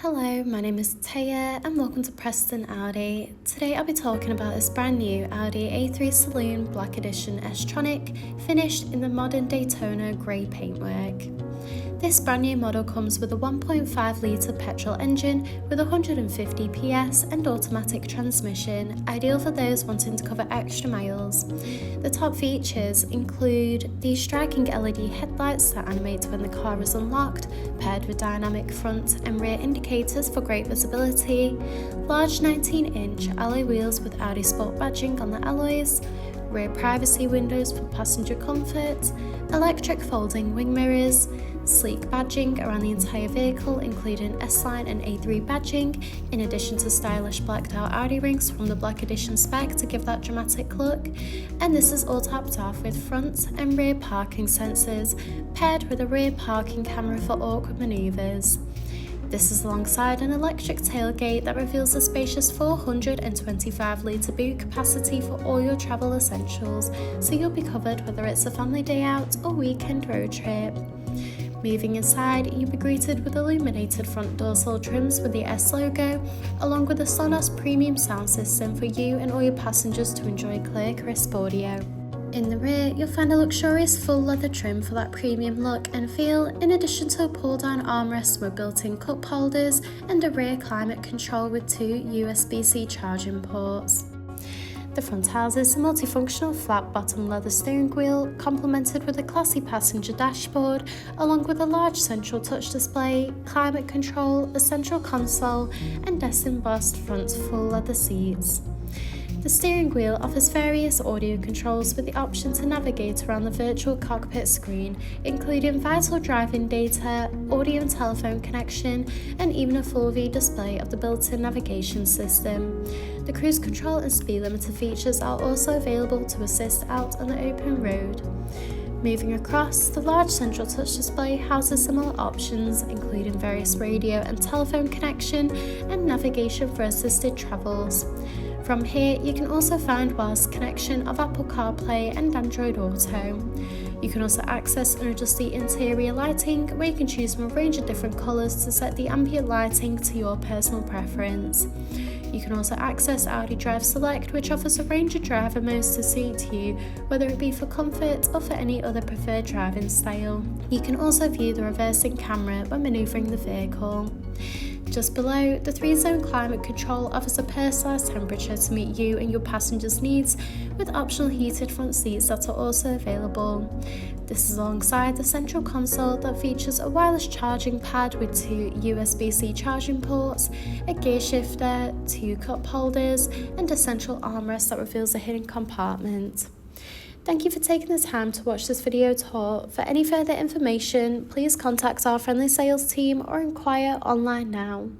Hello, my name is Taya and welcome to Preston Audi. Today I'll be talking about this brand new Audi A3 Saloon Black Edition S-Tronic finished in the modern Daytona Grey paintwork. This brand new model comes with a 1.5 litre petrol engine with 150 PS and automatic transmission, ideal for those wanting to cover extra miles. The top features include the striking LED headlights that animate when the car is unlocked, paired with dynamic front and rear indicators for great visibility, large 19-inch alloy wheels with Audi Sport badging on the alloys, rear privacy windows for passenger comfort, electric folding wing mirrors, sleek badging around the entire vehicle including S-Line and A3 badging, in addition to stylish blacked out Audi rings from the Black Edition spec to give that dramatic look, and this is all topped off with front and rear parking sensors, paired with a rear parking camera for awkward manoeuvres. This is alongside an electric tailgate that reveals a spacious 425 litre boot capacity for all your travel essentials, so you'll be covered whether it's a family day out or weekend road trip. Moving inside, you'll be greeted with illuminated front dorsal trims with the S logo, along with a SONOS premium sound system for you and all your passengers to enjoy clear, crisp audio. In the rear, you'll find a luxurious full leather trim for that premium look and feel, in addition to a pull-down armrest with built-in cup holders and a rear climate control with two USB-C charging ports. The front houses a multifunctional flat-bottom leather steering wheel, complemented with a classy passenger dashboard, along with a large central touch display, climate control, a central console, and embossed front full leather seats. The steering wheel offers various audio controls with the option to navigate around the virtual cockpit screen, including vital driving data, audio and telephone connection, and even a full view display of the built-in navigation system. The cruise control and speed limiter features are also available to assist out on the open road. Moving across, the large central touch display houses similar options, including various radio and telephone connection and navigation for assisted travels. From here, you can also find wireless connection of Apple CarPlay and Android Auto. You can also access and adjust the interior lighting, where you can choose from a range of different colours to set the ambient lighting to your personal preference. You can also access Audi Drive Select, which offers a range of driver modes to suit you, whether it be for comfort or for any other preferred driving style. You can also view the reversing camera when manoeuvring the vehicle. Just below, the 3-zone climate control offers a personalised temperature to meet you and your passengers' needs, with optional heated front seats that are also available. This is alongside the central console that features a wireless charging pad with two USB-C charging ports, a gear shifter, two cup holders, and a central armrest that reveals a hidden compartment. Thank you for taking the time to watch this video tour. For any further information, please contact our friendly sales team or inquire online now.